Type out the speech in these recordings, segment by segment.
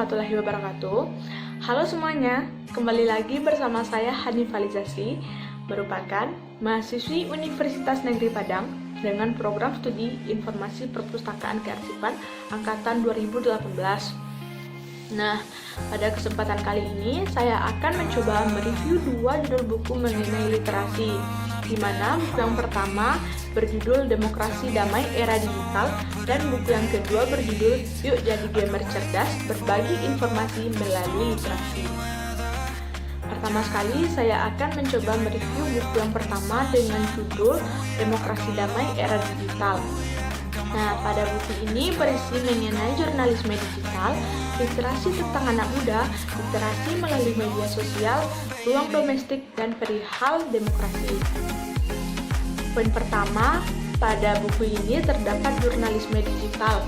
warahmatullahi wabarakatuh. Halo semuanya, kembali lagi bersama saya Hanifah Lizasri, merupakan mahasiswi Universitas Negeri Padang dengan program studi Informasi Perpustakaan Kearsipan Angkatan 2018. Nah, pada kesempatan kali ini saya akan mencoba mereview dua judul buku mengenai literasi, di mana buku yang pertama berjudul Demokrasi Damai Era Digital dan buku yang kedua berjudul Yuk Jadi Gamer Cerdas, Berbagi Informasi Melalui Literasi. Pertama sekali saya akan mencoba mereview buku yang pertama dengan judul Demokrasi Damai Era Digital. Nah, pada buku ini berisi mengenai jurnalisme digital, literasi tentang anak muda, literasi melalui media sosial, ruang domestik, dan perihal demokrasi. Poin pertama, pada buku ini terdapat jurnalisme digital.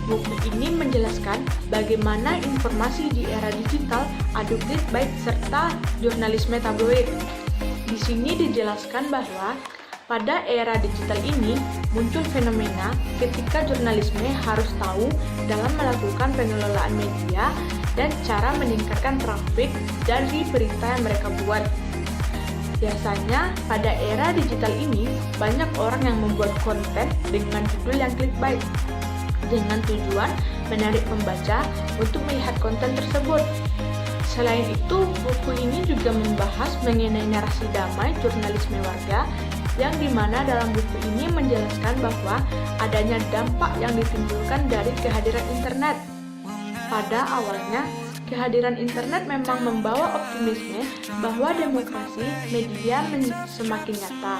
Buku ini menjelaskan bagaimana informasi di era digital adu clickbait serta jurnalisme tabloid. Di sini dijelaskan bahwa pada era digital ini muncul fenomena ketika jurnalisme harus tahu dalam melakukan pengelolaan media dan cara meningkatkan trafik dari berita yang mereka buat. Biasanya pada era digital ini banyak orang yang membuat konten dengan judul yang clickbait dengan tujuan menarik pembaca untuk melihat konten tersebut. Selain itu, buku ini juga membahas mengenai narasi damai jurnalisme warga yang dimana dalam buku ini menjelaskan bahwa adanya dampak yang ditimbulkan dari kehadiran internet. Pada awalnya, kehadiran internet memang membawa optimisme bahwa demokrasi media semakin nyata.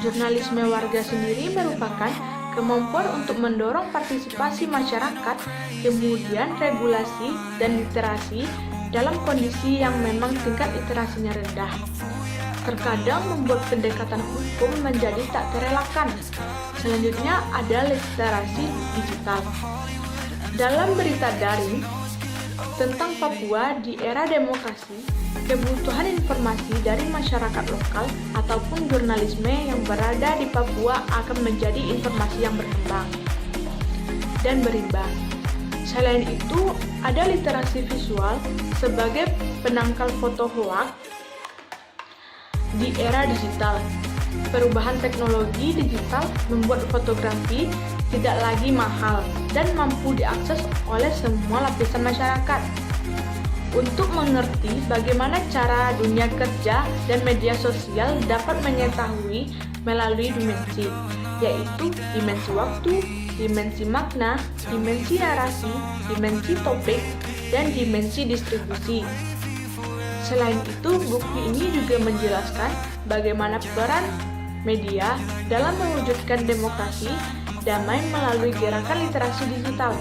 Jurnalisme warga sendiri merupakan kemampuan untuk mendorong partisipasi masyarakat, kemudian regulasi dan literasi dalam kondisi yang memang tingkat literasinya rendah. Terkadang membuat pendekatan hukum menjadi tak terelakkan. Selanjutnya ada literasi digital. Dalam berita daring tentang Papua di era demokrasi, kebutuhan informasi dari masyarakat lokal ataupun jurnalisme yang berada di Papua akan menjadi informasi yang berkembang dan berimbang. Selain itu, ada literasi visual sebagai penangkal foto hoak di era digital. Perubahan teknologi digital membuat fotografi tidak lagi mahal dan mampu diakses oleh semua lapisan masyarakat. Untuk mengerti bagaimana cara dunia kerja dan media sosial dapat mengetahui melalui dimensi, yaitu dimensi waktu, dimensi makna, dimensi narasi, dimensi topik, dan dimensi distribusi. Selain itu, buku ini juga menjelaskan bagaimana peran media dalam mewujudkan demokrasi damai melalui gerakan literasi digital.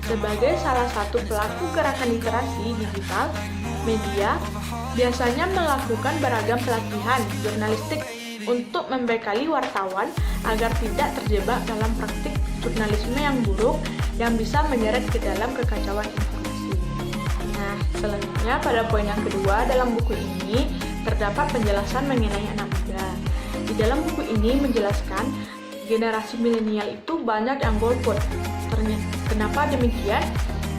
Sebagai salah satu pelaku gerakan literasi digital, media biasanya melakukan beragam pelatihan jurnalistik untuk membekali wartawan agar tidak terjebak dalam praktik jurnalisme yang buruk yang bisa menyeret ke dalam kekacauan informasi. Nah, selanjutnya pada poin yang kedua dalam buku ini terdapat penjelasan mengenai anak muda. Di dalam buku ini menjelaskan generasi milenial itu banyak yang golput. Kenapa demikian?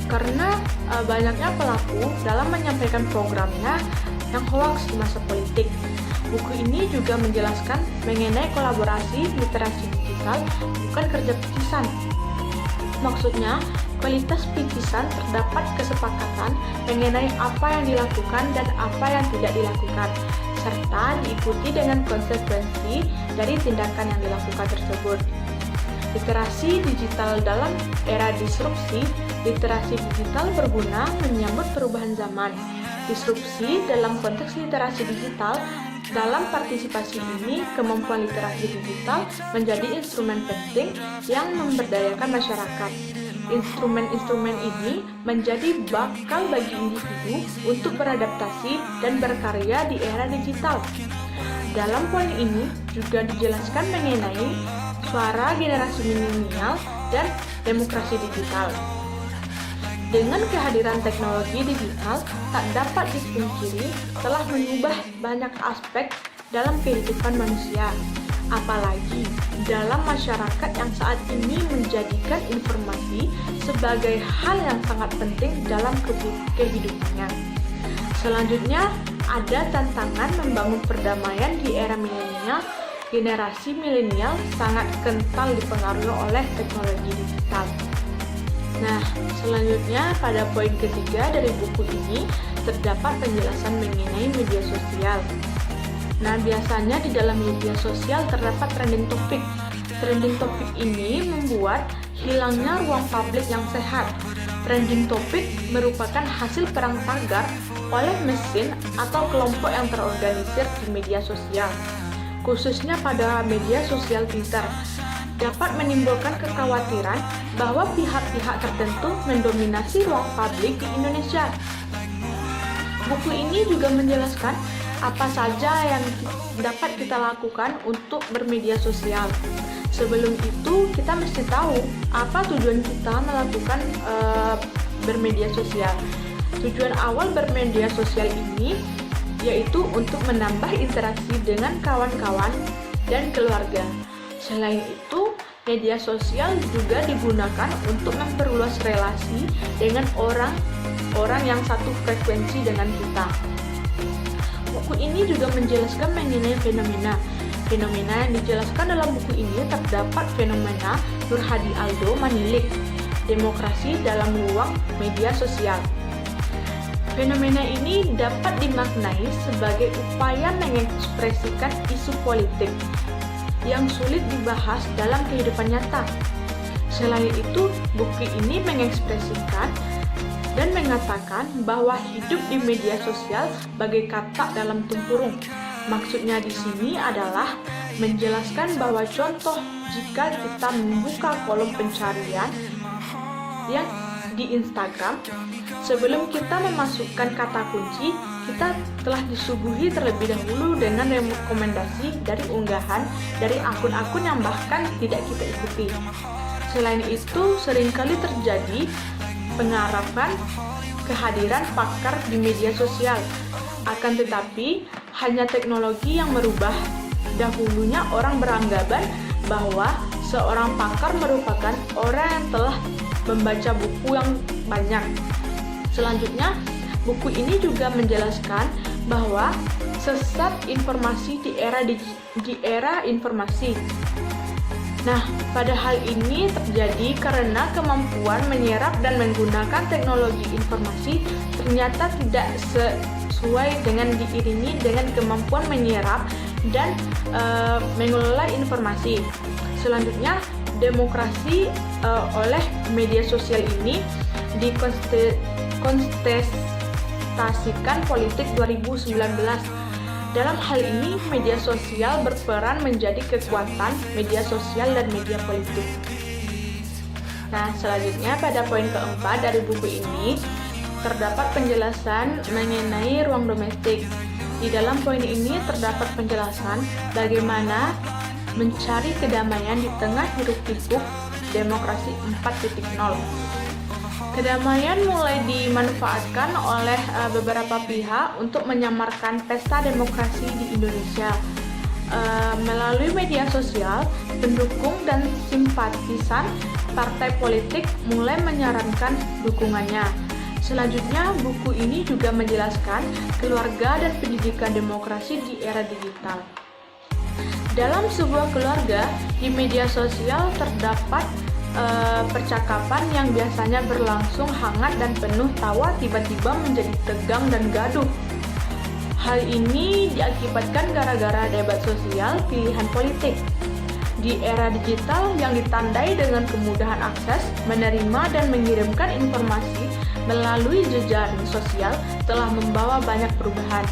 Karena banyaknya pelaku dalam menyampaikan programnya yang hoax di masa politik. Buku ini juga menjelaskan mengenai kolaborasi literasi digital, bukan kerja picisan. Maksudnya, kualitas picisan terdapat kesepakatan mengenai apa yang dilakukan dan apa yang tidak dilakukan, serta diikuti dengan konsekuensi dari tindakan yang dilakukan tersebut. Literasi digital dalam era disrupsi. Literasi digital berguna menyambut perubahan zaman. Disrupsi dalam konteks literasi digital. Dalam partisipasi ini, kemampuan literasi digital menjadi instrumen penting yang memberdayakan masyarakat. Instrumen-instrumen ini menjadi bakal bagi individu untuk beradaptasi dan berkarya di era digital. Dalam poin ini juga dijelaskan mengenai suara generasi milenial dan demokrasi digital. Dengan kehadiran teknologi digital, tak dapat dipungkiri telah mengubah banyak aspek dalam kehidupan manusia. apalagi dalam masyarakat yang saat ini menjadikan informasi sebagai hal yang sangat penting dalam kehidupannya. Selanjutnya, ada tantangan membangun perdamaian di era milenial. Generasi milenial sangat kental dipengaruhi oleh teknologi digital. Nah, selanjutnya pada poin ketiga dari buku ini terdapat penjelasan mengenai media sosial. Nah, biasanya di dalam media sosial terdapat trending topik. Trending topik ini membuat hilangnya ruang publik yang sehat. Trending topik merupakan hasil perang tagar oleh mesin atau kelompok yang terorganisir di media sosial, khususnya pada media sosial Twitter, dapat menimbulkan kekhawatiran bahwa pihak-pihak tertentu mendominasi ruang publik di Indonesia. Buku ini juga menjelaskan apa saja yang dapat kita lakukan untuk bermedia sosial. Sebelum itu, kita mesti tahu apa tujuan kita melakukan bermedia sosial. Tujuan awal bermedia sosial ini yaitu untuk menambah interaksi dengan kawan-kawan dan keluarga. Selain itu, media sosial juga digunakan untuk memperluas relasi dengan orang yang satu frekuensi dengan kita. Buku ini juga menjelaskan mengenai fenomena. Fenomena yang dijelaskan dalam buku ini terdapat fenomena Nur Hadi Aldo Manilik, demokrasi dalam ruang media sosial. Fenomena ini dapat dimaknai sebagai upaya mengekspresikan isu politik yang sulit dibahas dalam kehidupan nyata. Selain itu, buku ini mengekspresikan dan mengatakan bahwa hidup di media sosial bagai katak dalam tempurung. Maksudnya di sini adalah menjelaskan bahwa contoh jika kita membuka kolom pencarian yang di Instagram, sebelum kita memasukkan kata kunci, kita telah disuguhi terlebih dahulu dengan rekomendasi dari unggahan dari akun-akun yang bahkan tidak kita ikuti. Selain itu, seringkali terjadi pengharapan kehadiran pakar di media sosial. Akan tetapi, hanya teknologi yang merubah. Dahulunya orang beranggapan bahwa seorang pakar merupakan orang yang telah membaca buku yang banyak. Selanjutnya, buku ini juga menjelaskan bahwa sesat informasi di era informasi. Nah, pada hal ini terjadi karena kemampuan menyerap dan menggunakan teknologi informasi ternyata tidak sesuai dengan diiringi dengan kemampuan menyerap dan mengelola informasi. Selanjutnya, demokrasi oleh media sosial ini dikontestasikan politik 2019. Dalam hal ini, media sosial berperan menjadi kekuatan media sosial dan media politik. Nah, selanjutnya pada poin keempat dari buku ini terdapat penjelasan mengenai ruang domestik. Di dalam poin ini terdapat penjelasan bagaimana mencari kedamaian di tengah hiruk-pikuk demokrasi 4.0. Kedamaian mulai dimanfaatkan oleh beberapa pihak untuk menyamarkan pesta demokrasi di Indonesia. Melalui media sosial, pendukung dan simpatisan partai politik mulai menyarankan dukungannya. Selanjutnya, buku ini juga menjelaskan keluarga dan pendidikan demokrasi di era digital. Dalam sebuah keluarga, di media sosial terdapat percakapan yang biasanya berlangsung hangat dan penuh tawa tiba-tiba menjadi tegang dan gaduh. Hal ini diakibatkan gara-gara debat sosial pilihan politik. Di era digital yang ditandai dengan kemudahan akses, menerima dan mengirimkan informasi melalui jejaring sosial telah membawa banyak perubahan.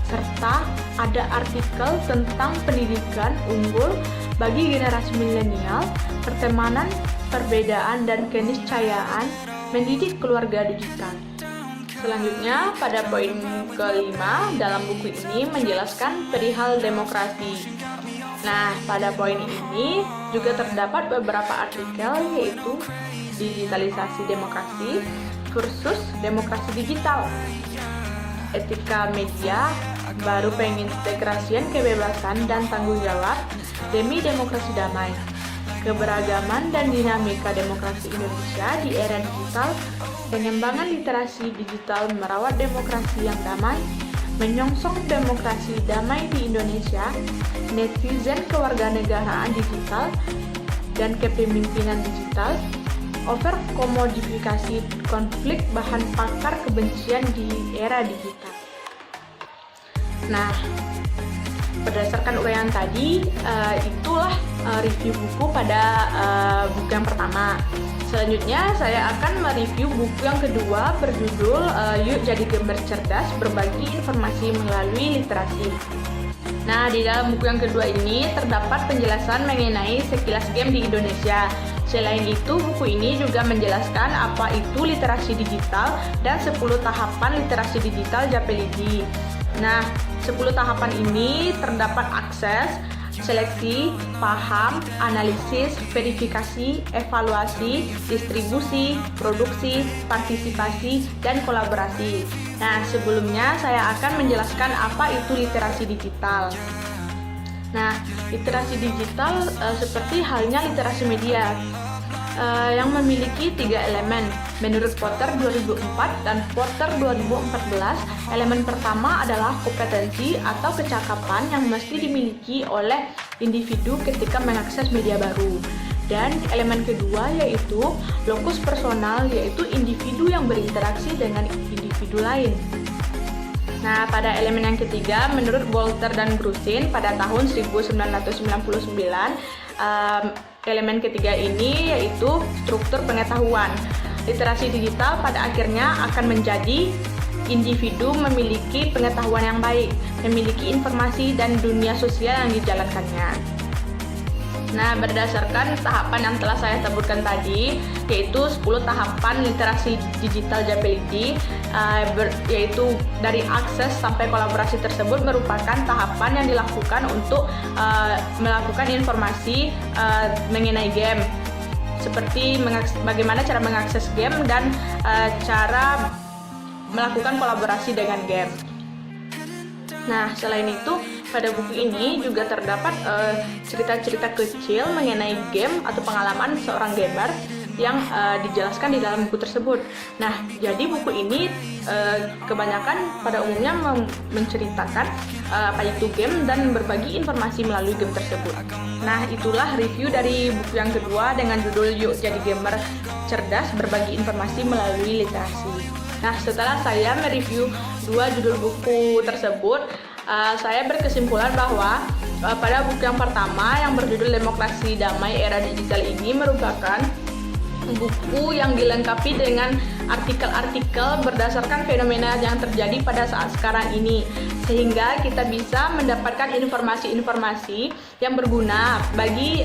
Serta ada artikel tentang pendidikan unggul bagi generasi milenial, pertemanan, perbedaan, dan keniscayaan mendidik keluarga digital. Selanjutnya, pada poin kelima dalam buku ini menjelaskan perihal demokrasi. Nah, pada poin ini juga terdapat beberapa artikel yaitu digitalisasi demokrasi versus demokrasi digital, etika media, baru pengintegrasian kebebasan dan tanggung jawab demi demokrasi damai. Keberagaman dan dinamika demokrasi Indonesia di era digital, pengembangan literasi digital merawat demokrasi yang damai, menyongsong demokrasi damai di Indonesia, netizen kewarganegaraan digital, dan kepemimpinan digital, overkomodifikasi konflik bahan bakar kebencian di era digital. Nah, berdasarkan uraian tadi, itulah review buku pada buku yang pertama. Selanjutnya saya akan mereview buku yang kedua berjudul Yuk Jadi Gamer Cerdas, Berbagi Informasi Melalui Literasi. Nah, di dalam buku yang kedua ini terdapat penjelasan mengenai sekilas game di Indonesia. Selain itu, buku ini juga menjelaskan apa itu literasi digital dan 10 tahapan literasi digital Japeligi. Nah, 10 tahapan ini terdapat akses, seleksi, paham, analisis, verifikasi, evaluasi, distribusi, produksi, partisipasi, dan kolaborasi. Nah, sebelumnya saya akan menjelaskan apa itu literasi digital. Nah, literasi digital seperti halnya literasi media yang memiliki 3 elemen. Menurut Porter 2004 dan Porter 2014, elemen pertama adalah kompetensi atau kecakapan yang mesti dimiliki oleh individu ketika mengakses media baru. Dan elemen kedua yaitu lokus personal, yaitu individu yang berinteraksi dengan individu lain. Nah, pada elemen yang ketiga, menurut Bolter dan Grusin pada tahun 1999, elemen ketiga ini yaitu struktur pengetahuan. Literasi digital pada akhirnya akan menjadi individu memiliki pengetahuan yang baik, memiliki informasi dan dunia sosial yang dijalankannya. Nah, berdasarkan tahapan yang telah saya sebutkan tadi, yaitu 10 tahapan literasi digital Japeligi, yaitu dari akses sampai kolaborasi tersebut merupakan tahapan yang dilakukan untuk melakukan informasi mengenai game, seperti bagaimana cara mengakses game dan cara melakukan kolaborasi dengan game. Nah, selain itu, pada buku ini juga terdapat cerita-cerita kecil mengenai game atau pengalaman seorang gamer yang dijelaskan di dalam buku tersebut. Nah, jadi buku ini kebanyakan pada umumnya menceritakan apa itu game dan berbagi informasi melalui game tersebut. Nah, itulah review dari buku yang kedua dengan judul Yuk Jadi Gamer Cerdas, Berbagi Informasi Melalui Literasi. Nah, setelah saya mereview 2 judul buku tersebut, saya berkesimpulan bahwa pada buku yang pertama yang berjudul Demokrasi Damai Era Digital ini merupakan buku yang dilengkapi dengan artikel-artikel berdasarkan fenomena yang terjadi pada saat sekarang ini, sehingga kita bisa mendapatkan informasi-informasi yang berguna bagi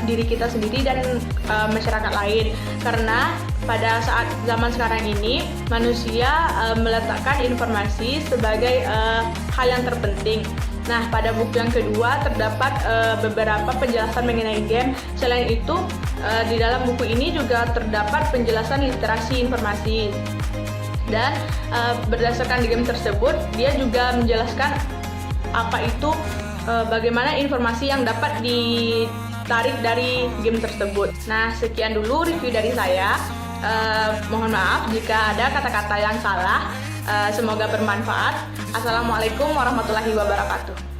diri kita sendiri dan masyarakat lain. Karena pada saat zaman sekarang ini manusia meletakkan informasi sebagai hal yang terpenting. Nah, pada buku yang kedua terdapat beberapa penjelasan mengenai game. Selain itu, di dalam buku ini juga terdapat penjelasan literasi informasi. Dan berdasarkan di game tersebut, dia juga menjelaskan apa itu bagaimana informasi yang dapat ditarik dari game tersebut. Nah, sekian dulu review dari saya. Mohon maaf jika ada kata-kata yang salah. Semoga bermanfaat. Assalamualaikum warahmatullahi wabarakatuh.